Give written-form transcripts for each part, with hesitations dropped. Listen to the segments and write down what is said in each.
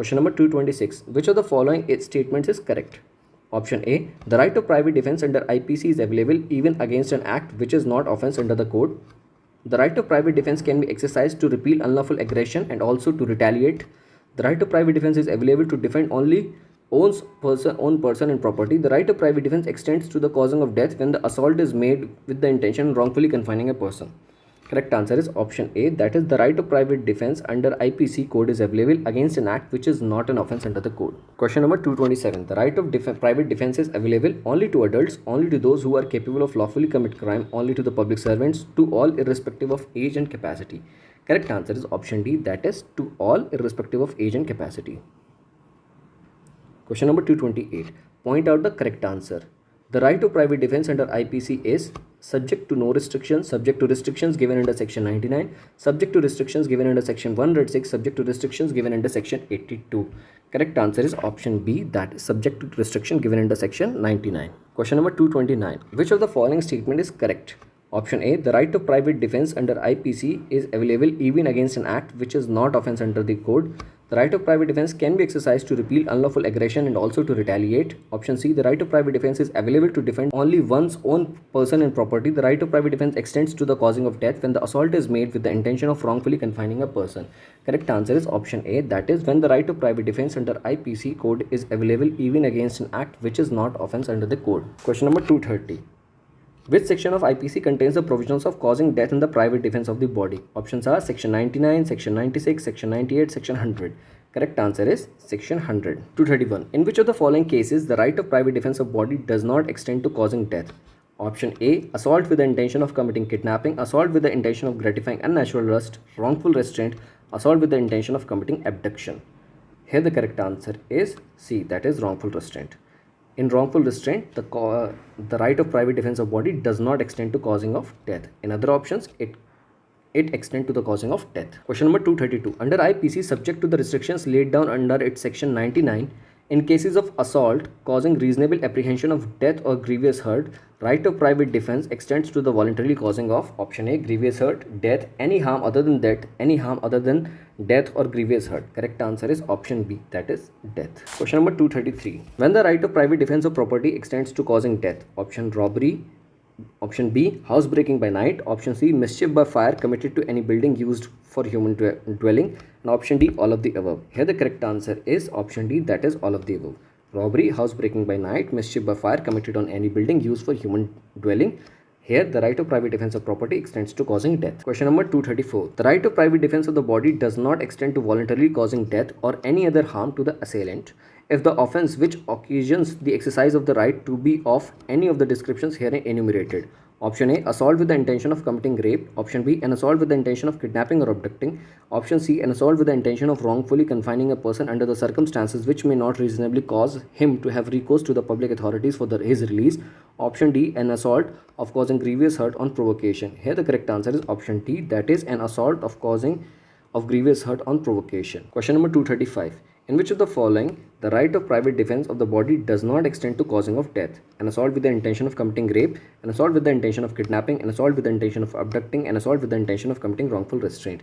Question number 226. Which of the following statements is correct? Option A. The right of private defense under IPC is available even against an act which is not offense under the code. The right of private defense can be exercised to repeal unlawful aggression and also to retaliate. The right of private defense is available to defend only own person and property. The right of private defense extends to the causing of death when the assault is made with the intention of wrongfully confining a person. Correct answer is option A, that is the right of private defense under IPC code is available against an act which is not an offense under the code. Question number 227. The right of private defense is available only to adults, only to those who are capable of lawfully commit crime, only to the public servants, to all irrespective of age and capacity. Correct answer is option D, that is to all irrespective of age and capacity. Question number 228. Point out the correct answer. The right of private defense under IPC is subject to no restrictions, subject to restrictions given under section 99, subject to restrictions given under section 106, subject to restrictions given under section 82. Correct answer is option B, that is subject to restriction given under section 99. Question number 229. Which of the following statement is correct? Option A. The right of private defense under IPC is available even against an act which is not offense under the code. The right of private defense can be exercised to repeal unlawful aggression and also to retaliate. Option C. The right of private defense is available to defend only one's own person and property. The right of private defense extends to the causing of death when the assault is made with the intention of wrongfully confining a person. Correct answer is option A, that is when the right of private defense under IPC code is available even against an act which is not offense under the code. Question number 230. Which section of IPC contains the provisions of causing death in the private defense of the body? Options are section 99, section 96, section 98, section 100. Correct answer is section 100. 231. In which of the following cases the right of private defense of body does not extend to causing death? Option A. Assault with the intention of committing kidnapping, assault with the intention of gratifying unnatural lust, wrongful restraint, assault with the intention of committing abduction. Here the correct answer is C, that is wrongful restraint. In wrongful restraint, the right of private defense of body does not extend to causing of death. In other options, it extends to the causing of death. Question number 232. Under IPC, subject to the restrictions laid down under its section 99, in cases of assault causing reasonable apprehension of death or grievous hurt, right of private defense extends to the voluntarily causing of option A, grievous hurt, death, any harm other than death, any harm other than death or grievous hurt. Correct answer is option B, that is death. Question number 233. When the right of private defense of property extends to causing death, option robbery, option B, housebreaking by night, option C, mischief by fire committed to any building used for human dwelling, and option D, all of the above. Here the correct answer is option D, that is all of the above. Robbery, housebreaking by night, mischief by fire committed on any building used for human dwelling. Here the right of private defense of property extends to causing death. Question number 234. The right of private defense of the body does not extend to voluntarily causing death or any other harm to the assailant if the offense which occasions the exercise of the right to be of any of the descriptions herein enumerated. Option A, assault with the intention of committing rape. Option B, an assault with the intention of kidnapping or abducting. Option C, an assault with the intention of wrongfully confining a person under the circumstances which may not reasonably cause him to have recourse to the public authorities for his release. Option D, an assault of causing grievous hurt on provocation. Here the correct answer is option D, that is an assault of causing of grievous hurt on provocation. Question number 235. In which of the following the right of private defense of the body does not extend to causing of death? An assault with the intention of committing rape, an assault with the intention of kidnapping, an assault with the intention of abducting, an assault with the intention of committing wrongful restraint.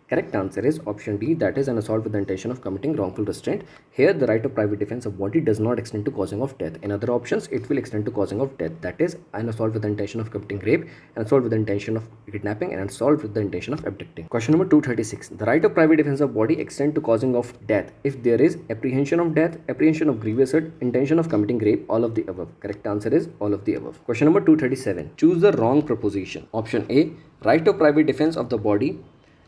Correct answer is option D, that is an assault with the intention of committing wrongful restraint. Here the right of private defense of body does not extend to causing of death. In other options, it will extend to causing of death, that is an assault with the intention of committing rape, an assault with the intention of kidnapping, and an assault with the intention of abducting. Question number 236. The right of private defense of body extend to causing of death if there is apprehension of death, apprehension of grievous hurt, intention of committing rape, all of the above. Correct answer is all of the above. Question number 237. Choose the wrong proposition. Option A, right of private defense of the body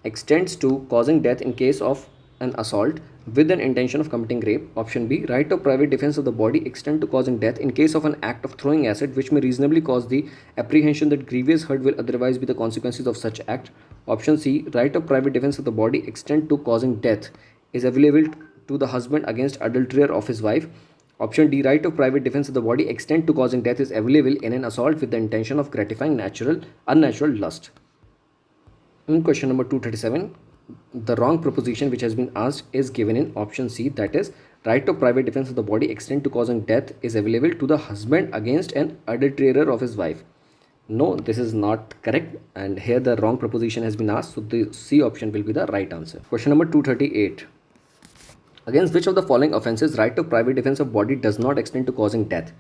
extends to causing death in case of an assault with an intention of committing rape. Option B, right of private defense of the body extend to causing death in case of an act of throwing acid which may reasonably cause the apprehension that grievous hurt will otherwise be the consequences of such act. Option C, right of private defense of the body extend to causing death is available to the husband against adulterer of his wife. Option D, right of private defense of the body extend to causing death is available in an assault with the intention of gratifying unnatural lust. In question number 237, the wrong proposition which has been asked is given in option C, that is right of private defense of the body extend to causing death is available to the husband against an adulterer of his wife. No, this is not correct, and here the wrong proposition has been asked, so the C option will be the right answer. Question number 238. Against which of the following offences right of private defence of body does not extend to causing death?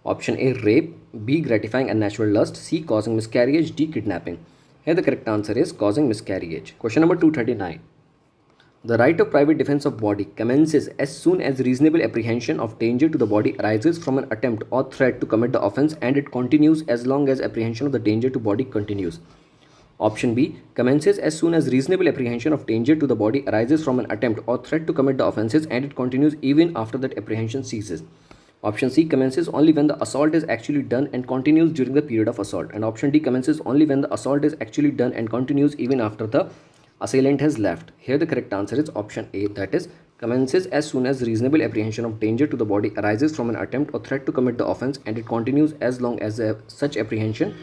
Option A, rape. B, gratifying unnatural lust. C, causing miscarriage. D, kidnapping. Here the correct answer is causing miscarriage. Question number 239. The right of private defence of body commences as soon as reasonable apprehension of danger to the body arises from an attempt or threat to commit the offence, and it continues as long as apprehension of the danger to body continues. Option B, commences as soon as reasonable apprehension of danger to the body arises from an attempt or threat to commit the offences, and it continues even after that apprehension ceases. Option C, commences only when the assault is actually done and continues during the period of assault. And option D, commences only when the assault is actually done and continues even after the assailant has left. Here the correct answer is option A, that is commences as soon as reasonable apprehension of danger to the body arises from an attempt or threat to commit the offence, and it continues as long as such apprehension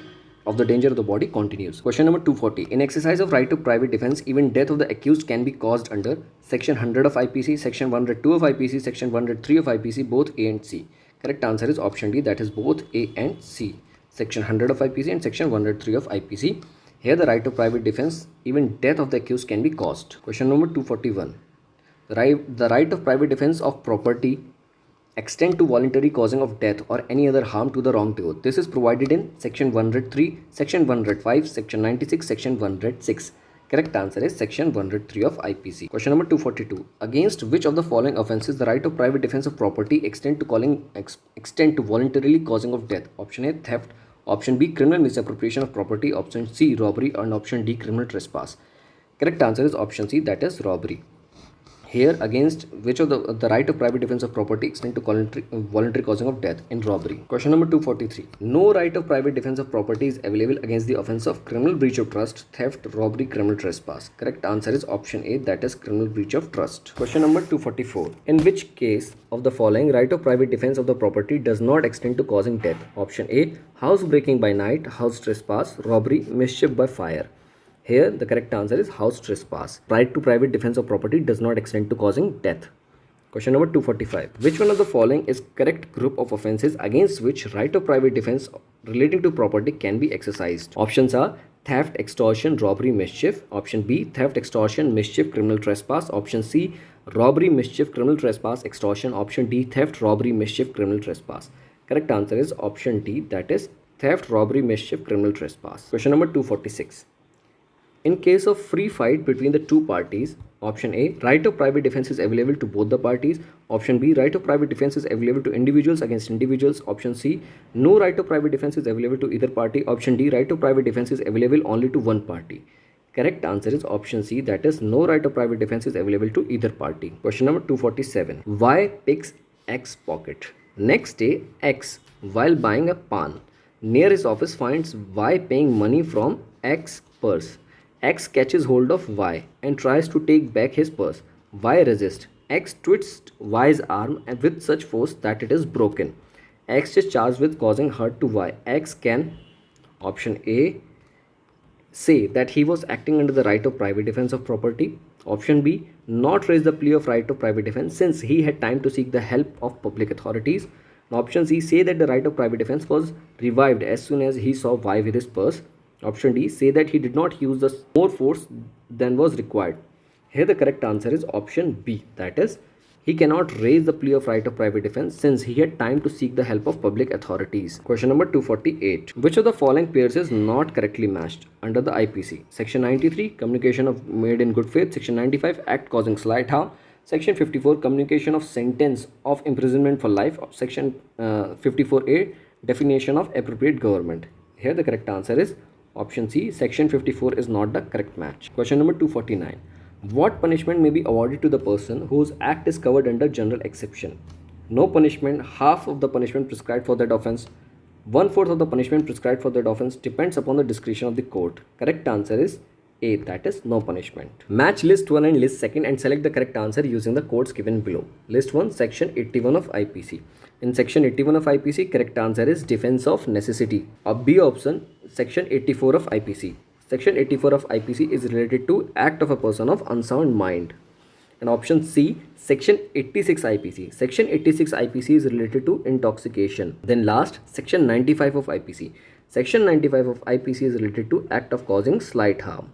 of the danger of the body continues. Question number 240. In exercise of right to private defense, even death of the accused can be caused under Section 100 of IPC, Section 102 of IPC, Section 103 of IPC, both A and C. Correct answer is option D, that is both A and C. Section 100 of IPC and Section 103 of IPC. Here the right of private defense, even death of the accused can be caused. Question number 241. The right of private defense of property extend to voluntary causing of death or any other harm to the wrongdoer. This is provided in Section 103, Section 105, Section 96, Section 106. Correct answer is Section 103 of IPC. Question number 242. Against which of the following offences the right of private defense of property extend to voluntarily causing of death? Option A, theft. Option B, criminal misappropriation of property. Option C, robbery. And option D, criminal trespass. Correct answer is option C, that is robbery. Here, against which of the right of private defense of property extend to voluntary causing of death in robbery? Question number 243. No right of private defense of property is available against the offence of criminal breach of trust, theft, robbery, criminal trespass. Correct answer is option A, that is criminal breach of trust. Question number 244. In which case of the following right of private defense of the property does not extend to causing death? Option A, house breaking by night, house trespass, robbery, mischief by fire. Here the correct answer is house trespass. Right to private defense of property does not extend to causing death. Question number 245. Which one of the following is correct group of offences against which right of private defense relating to property can be exercised? Options are theft, extortion, robbery, mischief. Option B, theft, extortion, mischief, criminal trespass. Option C, robbery, mischief, criminal trespass, extortion. Option D, theft, robbery, mischief, criminal trespass. Correct answer is option D, that is theft, robbery, mischief, criminal trespass. Question number 246. In case of free fight between the two parties, option A, right of private defense is available to both the parties. Option B, right of private defense is available to individuals against individuals. Option C, no right of private defense is available to either party. Option D, right of private defense is available only to one party. Correct answer is option C, that is no right of private defense is available to either party. Question number 247. Y picks X pocket. Next day, X, while buying a pan near his office, finds Y paying money from X purse. X catches hold of Y and tries to take back his purse. Y resists. X twists Y's arm with such force that it is broken. X is charged with causing hurt to Y. X can, option A, say that he was acting under the right of private defense of property. Option B, not raise the plea of right of private defense since he had time to seek the help of public authorities. And option C, say that the right of private defense was revived as soon as he saw Y with his purse. Option D, say that he did not use the more force than was required. Here the correct answer is option B, that is he cannot raise the plea of right of private defense since he had time to seek the help of public authorities. Question number 248. Which of the following pairs is not correctly matched under the IPC? Section 93, communication of made in good faith. Section 95, act causing slight harm. Section 54, communication of sentence of imprisonment for life. Section 54A, definition of appropriate government. Here the correct answer is option C, section 54 is not the correct match. Question number 249. What punishment may be awarded to the person whose act is covered under general exception? No punishment, half of the punishment prescribed for that offence, 1/4 of the punishment prescribed for that offence, depends upon the discretion of the court. Correct answer is A, that is no punishment. Match list 1 and list 2 and select the correct answer using the codes given below. List 1, section 81 of IPC. In section 81 of IPC, correct answer is defense of necessity. B option, section 84 of IPC. Section 84 of IPC is related to act of a person of unsound mind. And option C, section 86 IPC. Section 86 IPC is related to intoxication. Then last, section 95 of IPC. Section 95 of IPC is related to act of causing slight harm.